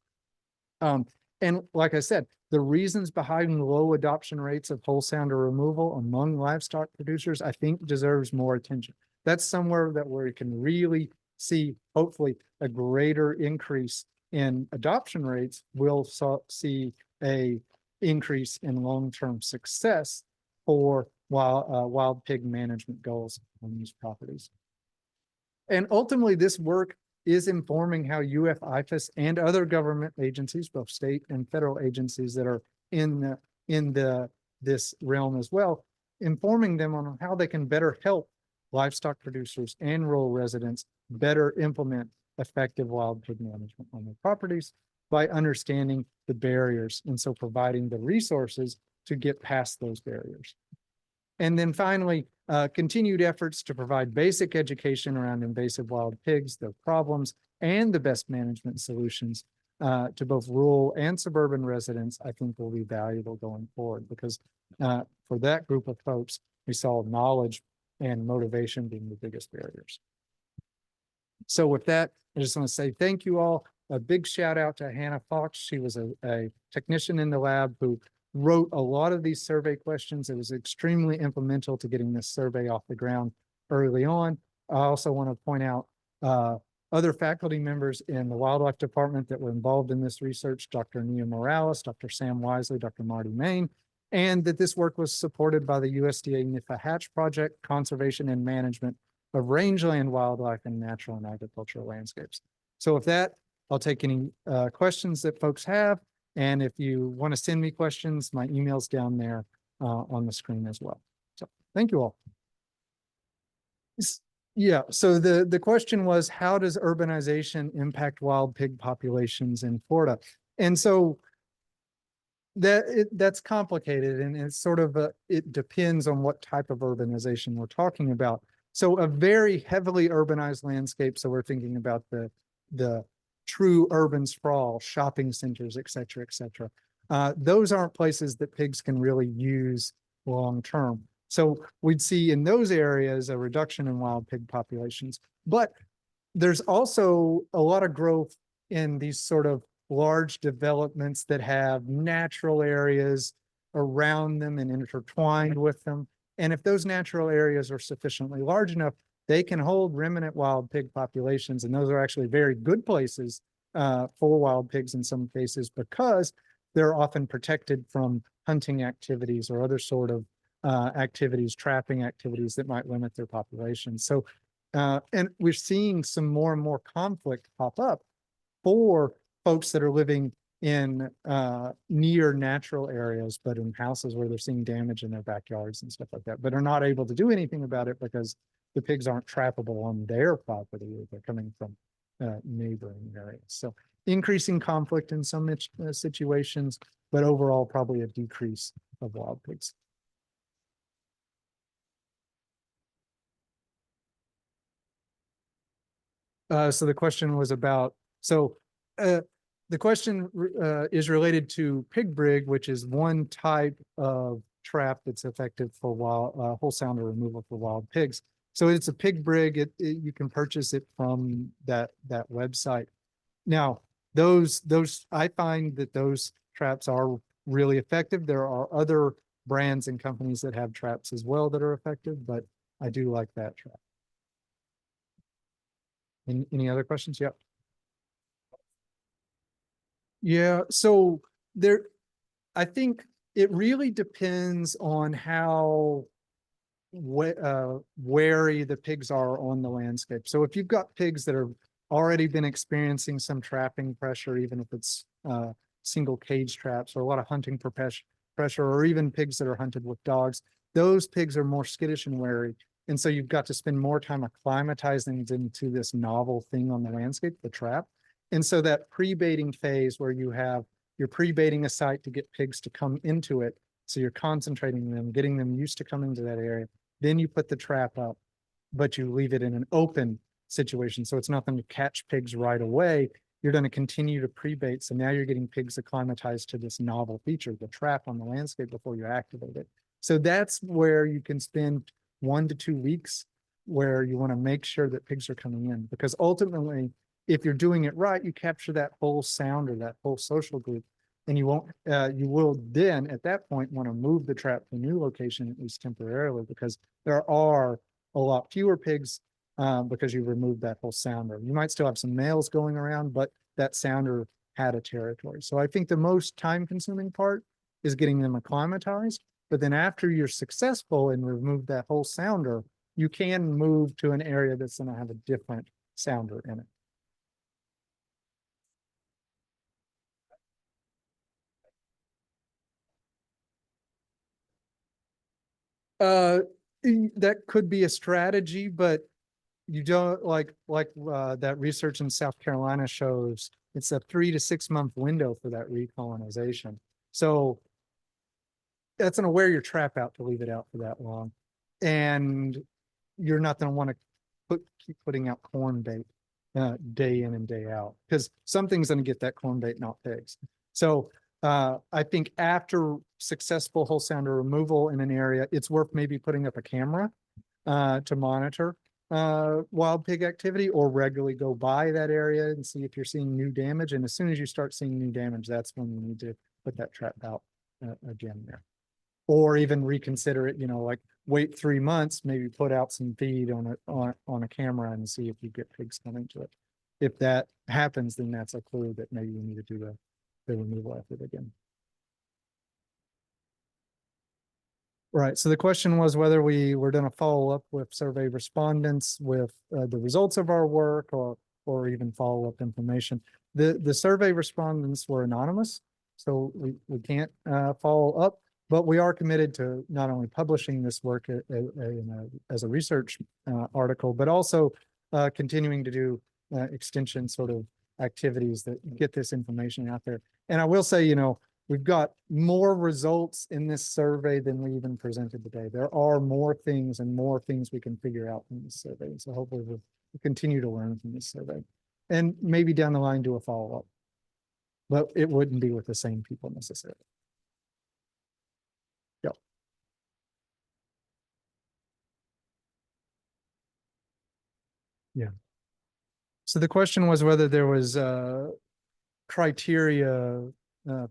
And like I said, the reasons behind low adoption rates of whole sounder removal among livestock producers, I think deserves more attention. That's somewhere that where we can really see, hopefully, a greater increase in adoption rates. We'll see a increase in long-term success for wild pig management goals on these properties. And ultimately, this work is informing how UF-IFAS and other government agencies, both state and federal agencies that are in this realm as well, informing them on how they can better help livestock producers and rural residents better implement effective wild pig management on their properties by understanding the barriers, and so providing the resources to get past those barriers. And then finally, continued efforts to provide basic education around invasive wild pigs, their problems, and the best management solutions to both rural and suburban residents, I think will be valuable going forward, because for that group of folks, we saw knowledge and motivation being the biggest barriers. So with that, I just want to say thank you all. A big shout out to Hannah Fox. She was a technician in the lab who wrote a lot of these survey questions. It was extremely implemental to getting this survey off the ground early on. I also want to point out other faculty members in the wildlife department that were involved in this research: Dr. Nia Morales, Dr. Sam Wisely, Dr. Marty Main, and that this work was supported by the USDA NIFA Hatch Project, Conservation and Management of Rangeland Wildlife and Natural and Agricultural Landscapes. So with that, I'll take any questions that folks have. And if you want to send me questions, my email's down there on the screen as well. So thank you all. Yeah, so the question was, how does urbanization impact wild pig populations in Florida? And so that's complicated, and it's sort of it depends on what type of urbanization we're talking about. So a very heavily urbanized landscape, so we're thinking about the true urban sprawl, shopping centers, et cetera, et cetera. Those aren't places that pigs can really use long term. So we'd see in those areas a reduction in wild pig populations. But there's also a lot of growth in these sort of large developments that have natural areas around them and intertwined with them. And if those natural areas are sufficiently large enough, they can hold remnant wild pig populations. And those are actually very good places for wild pigs in some cases, because they're often protected from hunting activities or other sort of activities, trapping activities that might limit their population. So, and we're seeing some more and more conflict pop up for folks that are living in near natural areas, but in houses where they're seeing damage in their backyards and stuff like that, but are not able to do anything about it because the pigs aren't trappable on their property. They're coming from neighboring areas. So increasing conflict in some situations, but overall probably a decrease of wild pigs. So the question was about, the question is related to pig brig, which is one type of trap that's effective for whole sounder removal for wild pigs. So it's a pig brig. You can purchase it from that website. Now, I find that those traps are really effective. There are other brands and companies that have traps as well that are effective, but I do like that trap. Any other questions? Yep. Yeah, so I think it really depends on how wary the pigs are on the landscape. So if you've got pigs that have already been experiencing some trapping pressure, even if it's single cage traps or a lot of hunting pressure, or even pigs that are hunted with dogs. Those pigs are more skittish and wary. And so you've got to spend more time acclimatizing them to this novel thing on the landscape, the trap. And so that pre-baiting phase where you're pre-baiting a site to get pigs to come into it. So you're concentrating them, getting them used to coming to that area. Then you put the trap up, but you leave it in an open situation. So it's not going to catch pigs right away. You're going to continue to pre-bait. So now you're getting pigs acclimatized to this novel feature, the trap on the landscape, before you activate it. So that's where you can spend 1 to 2 weeks where you want to make sure that pigs are coming in, because ultimately, if you're doing it right, you capture that whole sound or that whole social group, and you will then at that point want to move the trap to a new location, at least temporarily, because there are a lot fewer pigs because you removed that whole sounder. You might still have some males going around, but that sounder had a territory. So I think the most time-consuming part is getting them acclimatized. But then after you're successful and remove that whole sounder, you can move to an area that's going to have a different sounder in it. That could be a strategy, but you don't like that research in South Carolina shows it's a 3 to 6 month window for that recolonization. So that's going to wear your trap out to leave it out for that long. And you're not going to want to keep putting out corn bait day in and day out, because something's going to get that corn bait, not pigs. So I think after successful whole sounder removal in an area, it's worth maybe putting up a camera to monitor wild pig activity, or regularly go by that area and see if you're seeing new damage. And as soon as you start seeing new damage, that's when you need to put that trap out again there. Or even reconsider it, like wait 3 months, maybe put out some feed on a camera and see if you get pigs coming to it. If that happens, then that's a clue that maybe you need to do the removal effort again. Right. So the question was whether we were going to follow up with survey respondents with the results of our work, or even follow up information. The survey respondents were anonymous, so we can't follow up. But we are committed to not only publishing this work as a research article, but also continuing to do extension sort of activities that get this information out there. And I will say, we've got more results in this survey than we even presented today. There are more things we can figure out from this survey. So hopefully we'll continue to learn from this survey, and maybe down the line do a follow-up. But it wouldn't be with the same people necessarily. Yep. Yeah. So the question was whether there was criteria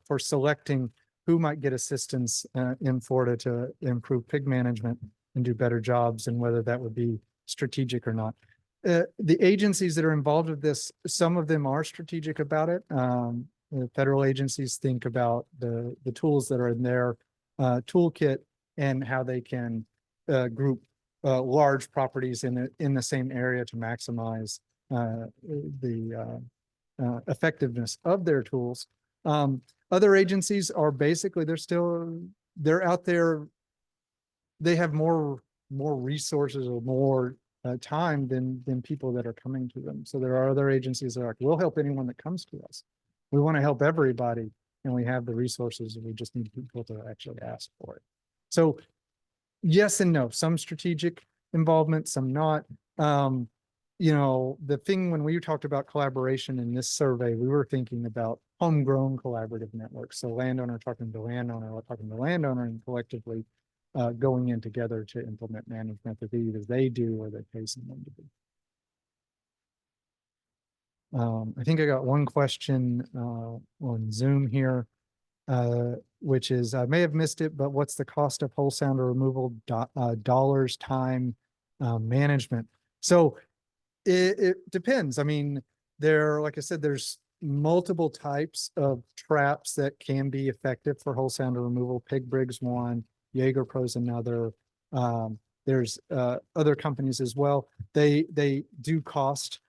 for selecting who might get assistance in Florida to improve pig management and do better jobs, and whether that would be strategic or not. The agencies that are involved with this, some of them are strategic about it. The federal agencies think about the tools that are in their toolkit and how they can group large properties in the same area to maximize the effectiveness of their tools. Other agencies are basically, they're out there. They have more resources or more time than people that are coming to them. So there are other agencies that are like, we'll help anyone that comes to us. We want to help everybody, and we have the resources, and we just need people to actually ask for it. So yes and no, some strategic involvement, some not. The thing when we talked about collaboration in this survey, we were thinking about homegrown collaborative networks. So landowner talking to landowner, or talking to landowner, and collectively going in together to implement management that either they do or they pay someone to do. I think I got one question on Zoom here, which is, I may have missed it, but what's the cost of whole sounder removal, dollars, time, management? So it depends. I mean, like I said, there's multiple types of traps that can be effective for whole sounder removal. Pig Brig's one, Jaeger Pro's another. There's other companies as well. They do cost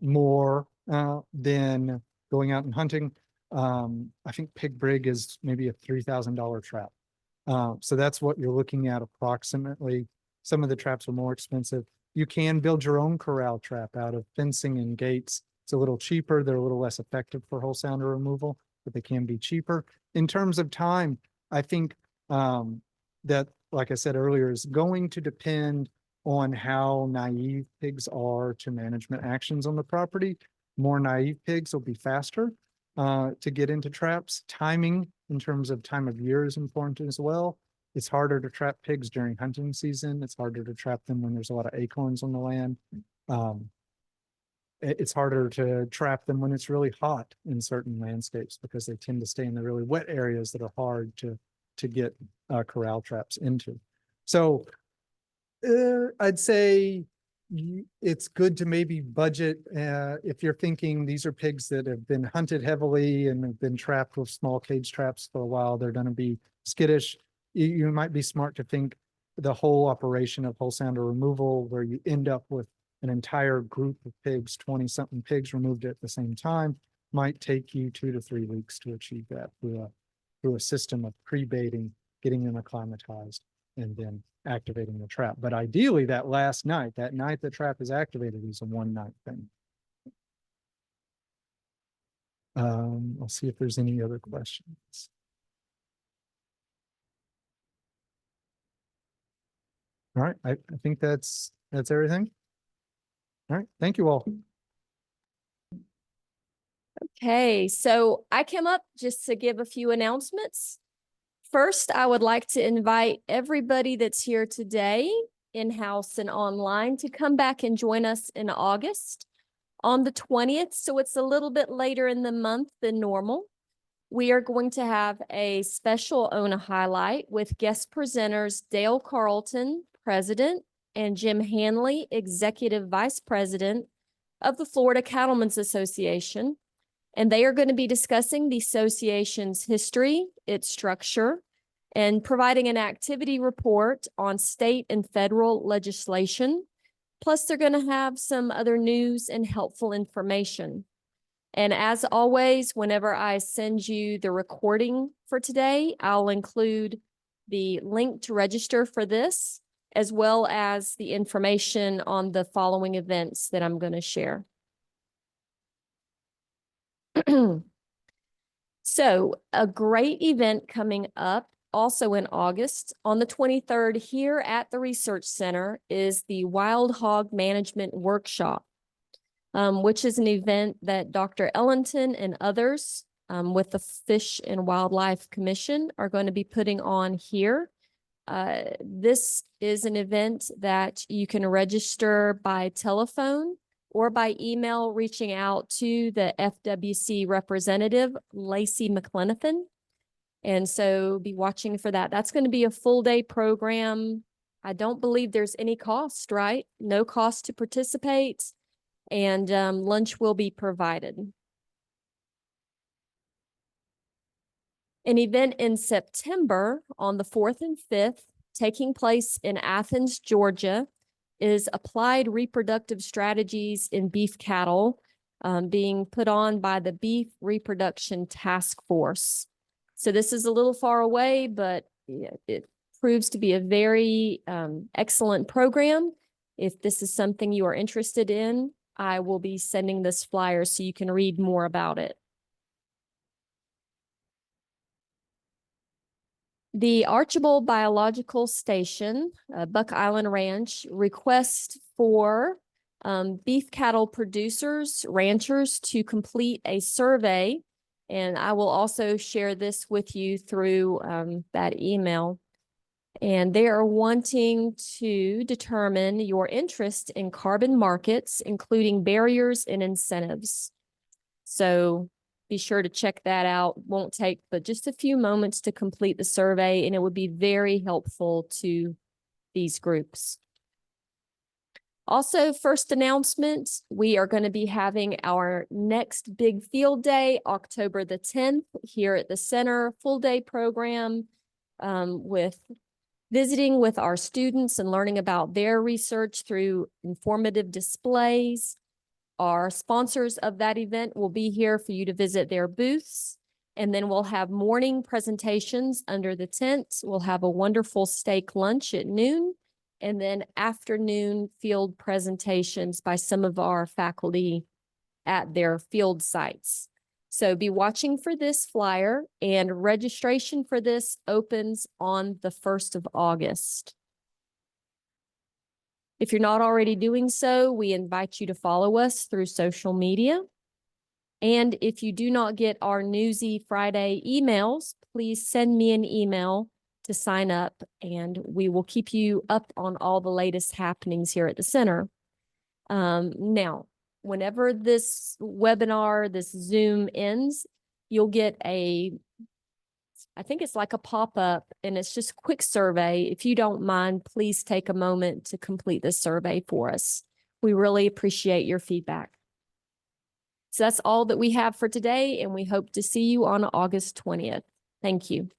more than going out and hunting. I think Pig Brig is maybe a $3,000 trap. So that's what you're looking at approximately. Some of the traps are more expensive. You can build your own corral trap out of fencing and gates. It's a little cheaper. They're a little less effective for whole sounder removal, but they can be cheaper. In terms of time, I think that, like I said earlier, is going to depend on how naive pigs are to management actions on the property. More naive pigs will be faster to get into traps. Timing in terms of time of year is important as well. It's harder to trap pigs during hunting season. It's harder to trap them when there's a lot of acorns on the land. It's harder to trap them when it's really hot in certain landscapes because they tend to stay in the really wet areas that are hard to get corral traps into. So I'd say it's good to maybe budget if you're thinking these are pigs that have been hunted heavily and have been trapped with small cage traps for a while. They're going to be skittish. You might be smart to think the whole operation of whole sounder removal, where you end up with an entire group of pigs, 20-something pigs removed at the same time, might take you 2 to 3 weeks to achieve that through a system of pre-baiting, getting them acclimatized, and then activating the trap. But ideally, that last night, that night the trap is activated, is a one-night thing. I'll see if there's any other questions. All right, I think that's everything. All right, thank you all. Okay, so I came up just to give a few announcements. First, I would like to invite everybody that's here today, in-house and online, to come back and join us in August on the 20th. So it's a little bit later in the month than normal. We are going to have a special Ona Highlight with guest presenters Dale Carlton, President, and Jim Hanley, Executive Vice President of the Florida Cattlemen's Association. And they are going to be discussing the association's history, its structure, and providing an activity report on state and federal legislation. Plus, they're going to have some other news and helpful information. And as always, whenever I send you the recording for today, I'll include the link to register for this, as well as the information on the following events that I'm going to share. So a great event coming up also in August on the 23rd here at the Research Center is the Wild Hog Management Workshop, which is an event that Dr. Ellington and others with the Fish and Wildlife Commission are going to be putting on here. This is an event that you can register by telephone or by email, reaching out to the FWC representative, Lacey McLenithan. And so be watching for that. That's going to be a full day program. I don't believe there's any cost, right? No cost to participate, and lunch will be provided. An event in September on the 4th and 5th, taking place in Athens, Georgia, is Applied Reproductive Strategies in Beef Cattle, being put on by the Beef Reproduction Task Force. So this is a little far away, but it proves to be a very excellent program. If this is something you are interested in, I will be sending this flyer so you can read more about it. The Archibald Biological Station, Buck Island Ranch, requests for beef cattle producers, ranchers to complete a survey. And I will also share this with you through that email. And they are wanting to determine your interest in carbon markets, including barriers and incentives. So be sure to check that out. Won't take but just a few moments to complete the survey, and it would be very helpful to these groups. Also, first announcement, we are going to be having our next big field day, October the 10th, here at the center, full day program with visiting with our students and learning about their research through informative displays. Our sponsors of that event will be here for you to visit their booths. And then we'll have morning presentations under the tent. We'll have a wonderful steak lunch at noon, and then afternoon field presentations by some of our faculty at their field sites. So be watching for this flyer, and registration for this opens on the 1st of August. If you're not already doing so, we invite you to follow us through social media. And if you do not get our Newsy Friday emails, please send me an email to sign up, and we will keep you up on all the latest happenings here at the center. Now, whenever this webinar, this Zoom ends, you'll get I think it's like a pop-up, and it's just a quick survey. If you don't mind, please take a moment to complete this survey for us. We really appreciate your feedback. So that's all that we have for today, and we hope to see you on August 20th. Thank you.